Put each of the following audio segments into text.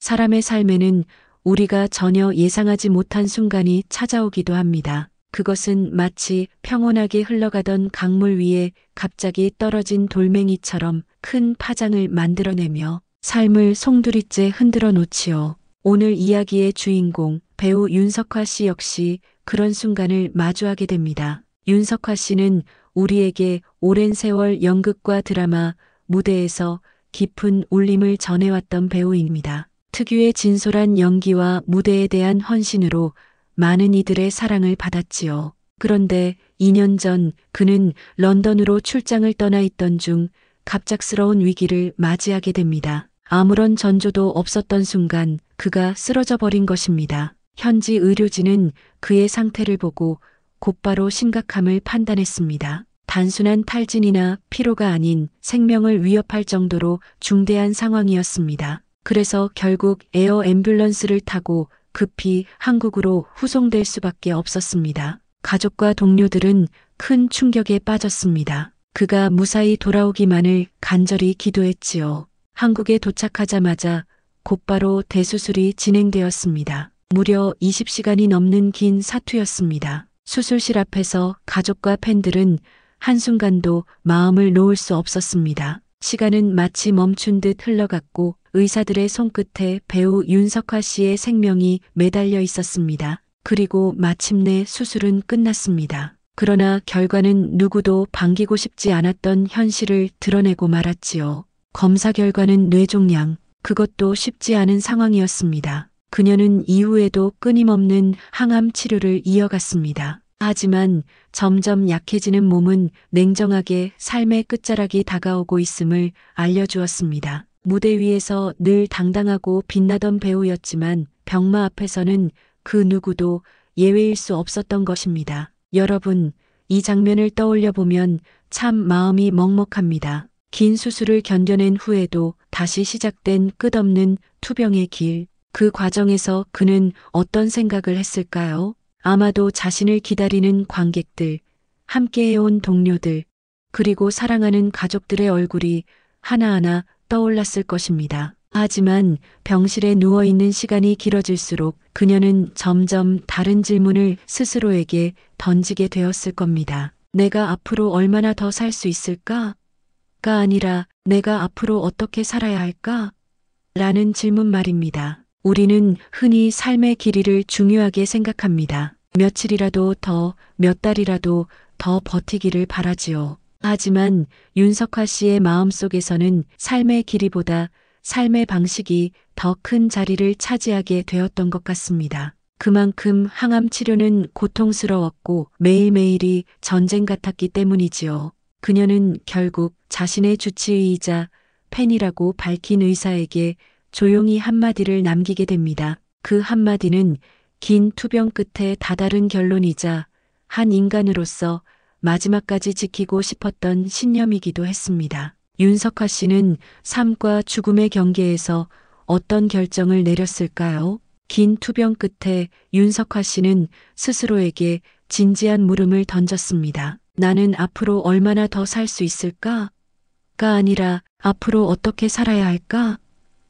사람의 삶에는 우리가 전혀 예상하지 못한 순간이 찾아오기도 합니다. 그것은 마치 평온하게 흘러가던 강물 위에 갑자기 떨어진 돌멩이처럼 큰 파장을 만들어내며 삶을 송두리째 흔들어 놓지요. 오늘 이야기의 주인공 배우 윤석화 씨 역시 그런 순간을 마주하게 됩니다. 윤석화 씨는 우리에게 오랜 세월 연극과 드라마, 무대에서 깊은 울림을 전해왔던 배우입니다. 특유의 진솔한 연기와 무대에 대한 헌신으로 많은 이들의 사랑을 받았지요. 그런데 2년 전 그는 런던으로 출장을 떠나 있던 중 갑작스러운 위기를 맞이하게 됩니다. 아무런 전조도 없었던 순간 그가 쓰러져 버린 것입니다. 현지 의료진은 그의 상태를 보고 곧바로 심각함을 판단했습니다. 단순한 탈진이나 피로가 아닌 생명을 위협할 정도로 중대한 상황이었습니다. 그래서 결국 에어 앰뷸런스를 타고 급히 한국으로 후송될 수밖에 없었습니다. 가족과 동료들은 큰 충격에 빠졌습니다. 그가 무사히 돌아오기만을 간절히 기도했지요. 한국에 도착하자마자 곧바로 대수술이 진행되었습니다. 무려 20시간이 넘는 긴 사투였습니다. 수술실 앞에서 가족과 팬들은 한순간도 마음을 놓을 수 없었습니다. 시간은 마치 멈춘 듯 흘러갔고 의사들의 손끝에 배우 윤석화 씨의 생명이 매달려 있었습니다. 그리고 마침내 수술은 끝났습니다. 그러나 결과는 누구도 반기고 싶지 않았던 현실을 드러내고 말았지요. 검사 결과는 뇌종양, 그것도 쉽지 않은 상황이었습니다. 그녀는 이후에도 끊임없는 항암 치료를 이어갔습니다. 하지만 점점 약해지는 몸은 냉정하게 삶의 끝자락이 다가오고 있음을 알려주었습니다. 무대 위에서 늘 당당하고 빛나던 배우였지만 병마 앞에서는 그 누구도 예외일 수 없었던 것입니다. 여러분, 이 장면을 떠올려 보면 참 마음이 먹먹합니다. 긴 수술을 견뎌낸 후에도 다시 시작된 끝없는 투병의 길. 그 과정에서 그는 어떤 생각을 했을까요? 아마도 자신을 기다리는 관객들, 함께해온 동료들, 그리고 사랑하는 가족들의 얼굴이 하나하나 떠올랐을 것입니다. 하지만 병실에 누워있는 시간이 길어질수록 그녀는 점점 다른 질문을 스스로에게 던지게 되었을 겁니다. 내가 앞으로 얼마나 더 살 수 있을까? 가 아니라 내가 앞으로 어떻게 살아야 할까? 라는 질문 말입니다. 우리는 흔히 삶의 길이를 중요하게 생각합니다. 며칠이라도 더, 몇 달이라도 더 버티기를 바라지요. 하지만 윤석화 씨의 마음속에서는 삶의 길이보다 삶의 방식이 더 큰 자리를 차지하게 되었던 것 같습니다. 그만큼 항암 치료는 고통스러웠고 매일매일이 전쟁 같았기 때문이지요. 그녀는 결국 자신의 주치의이자 팬이라고 밝힌 의사에게 조용히 한마디를 남기게 됩니다. 그 한마디는 긴 투병 끝에 다다른 결론이자 한 인간으로서 마지막까지 지키고 싶었던 신념이기도 했습니다. 윤석화 씨는 삶과 죽음의 경계에서 어떤 결정을 내렸을까요? 긴 투병 끝에 윤석화 씨는 스스로에게 진지한 물음을 던졌습니다. 나는 앞으로 얼마나 더 살 수 있을까? 가 아니라 앞으로 어떻게 살아야 할까?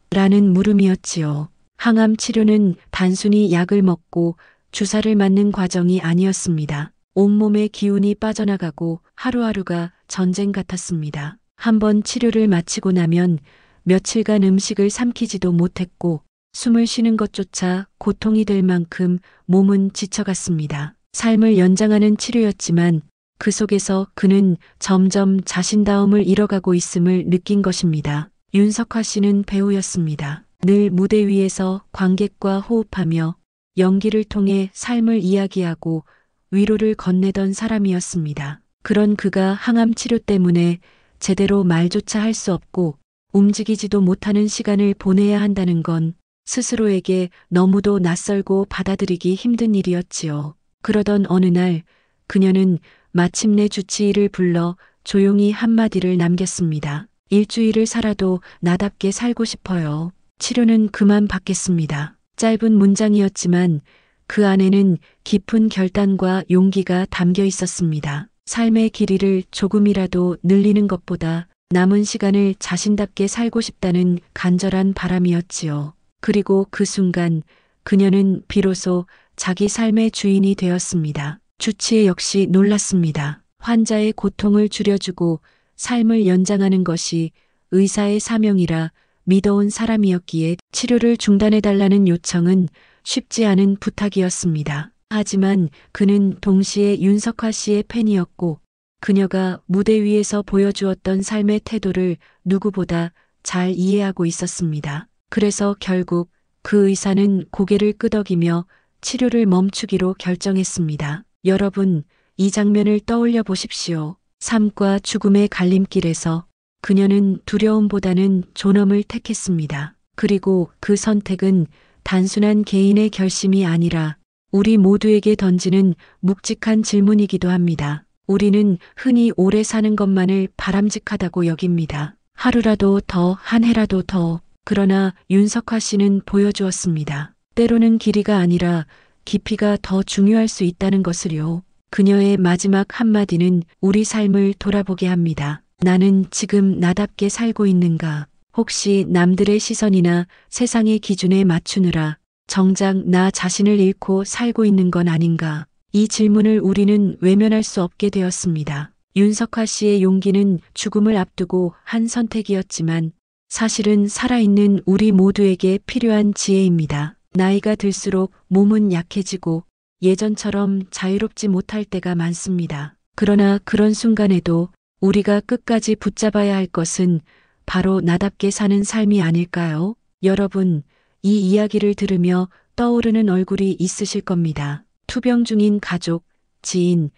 라는 물음이었지요. 항암 치료는 단순히 약을 먹고 주사를 맞는 과정이 아니었습니다. 온몸의 기운이 빠져나가고 하루하루가 전쟁 같았습니다. 한번 치료를 마치고 나면 며칠간 음식을 삼키지도 못했고 숨을 쉬는 것조차 고통이 될 만큼 몸은 지쳐갔습니다. 삶을 연장하는 치료였지만 그 속에서 그는 점점 자신다움을 잃어가고 있음을 느낀 것입니다. 윤석화 씨는 배우였습니다. 늘 무대 위에서 관객과 호흡하며 연기를 통해 삶을 이야기하고 위로를 건네던 사람이었습니다. 그런 그가 항암 치료 때문에 제대로 말조차 할 수 없고 움직이지도 못하는 시간을 보내야 한다는 건 스스로에게 너무도 낯설고 받아들이기 힘든 일이었지요. 그러던 어느 날 그녀는 마침내 주치의를 불러 조용히 한마디를 남겼습니다. 일주일을 살아도 나답게 살고 싶어요. 치료는 그만 받겠습니다. 짧은 문장이었지만 그 안에는 깊은 결단과 용기가 담겨 있었습니다. 삶의 길이를 조금이라도 늘리는 것보다 남은 시간을 자신답게 살고 싶다는 간절한 바람이었지요. 그리고 그 순간 그녀는 비로소 자기 삶의 주인이 되었습니다. 주치의 역시 놀랐습니다. 환자의 고통을 줄여주고 삶을 연장하는 것이 의사의 사명이라 믿어온 사람이었기에 치료를 중단해달라는 요청은 쉽지 않은 부탁이었습니다. 하지만 그는 동시에 윤석화 씨의 팬이었고 그녀가 무대 위에서 보여주었던 삶의 태도를 누구보다 잘 이해하고 있었습니다. 그래서 결국 그 의사는 고개를 끄덕이며 치료를 멈추기로 결정했습니다. 여러분, 이 장면을 떠올려 보십시오. 삶과 죽음의 갈림길에서 그녀는 두려움보다는 존엄을 택했습니다. 그리고 그 선택은 단순한 개인의 결심이 아니라 우리 모두에게 던지는 묵직한 질문이기도 합니다. 우리는 흔히 오래 사는 것만을 바람직하다고 여깁니다. 하루라도 더, 한 해라도 더. 그러나 윤석화 씨는 보여주었습니다. 때로는 길이가 아니라 깊이가 더 중요할 수 있다는 것을요. 그녀의 마지막 한마디는 우리 삶을 돌아보게 합니다. 나는 지금 나답게 살고 있는가? 혹시 남들의 시선이나 세상의 기준에 맞추느라 정작 나 자신을 잃고 살고 있는 건 아닌가? 이 질문을 우리는 외면할 수 없게 되었습니다. 윤석화 씨의 용기는 죽음을 앞두고 한 선택이었지만 사실은 살아있는 우리 모두에게 필요한 지혜입니다. 나이가 들수록 몸은 약해지고 예전처럼 자유롭지 못할 때가 많습니다. 그러나 그런 순간에도 우리가 끝까지 붙잡아야 할 것은 바로 나답게 사는 삶이 아닐까요? 여러분, 이 이야기를 들으며 떠오르는 얼굴이 있으실 겁니다. 투병 중인 가족, 지인,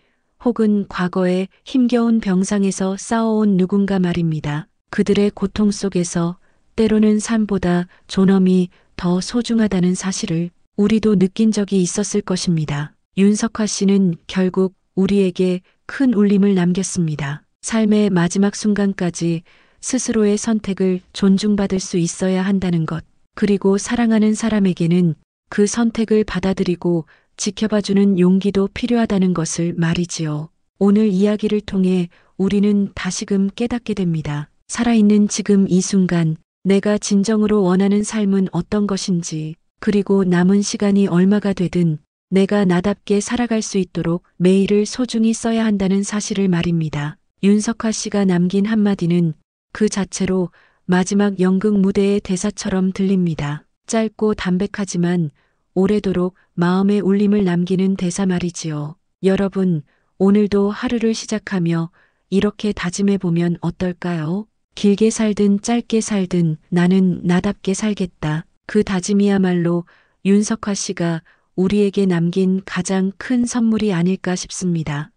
혹은 과거에 힘겨운 병상에서 싸워온 누군가 말입니다. 그들의 고통 속에서 때로는 삶보다 존엄이 더 소중하다는 사실을 우리도 느낀 적이 있었을 것입니다. 윤석화 씨는 결국 우리에게 큰 울림을 남겼습니다. 삶의 마지막 순간까지 스스로의 선택을 존중받을 수 있어야 한다는 것. 그리고 사랑하는 사람에게는 그 선택을 받아들이고 지켜봐주는 용기도 필요하다는 것을 말이지요. 오늘 이야기를 통해 우리는 다시금 깨닫게 됩니다. 살아있는 지금 이 순간 내가 진정으로 원하는 삶은 어떤 것인지, 그리고 남은 시간이 얼마가 되든 내가 나답게 살아갈 수 있도록 매일을 소중히 써야 한다는 사실을 말입니다. 윤석화 씨가 남긴 한마디는 그 자체로 마지막 연극 무대의 대사처럼 들립니다. 짧고 담백하지만 오래도록 마음의 울림을 남기는 대사 말이지요. 여러분, 오늘도 하루를 시작하며 이렇게 다짐해보면 어떨까요? 길게 살든 짧게 살든 나는 나답게 살겠다. 그 다짐이야말로 윤석화 씨가 우리에게 남긴 가장 큰 선물이 아닐까 싶습니다.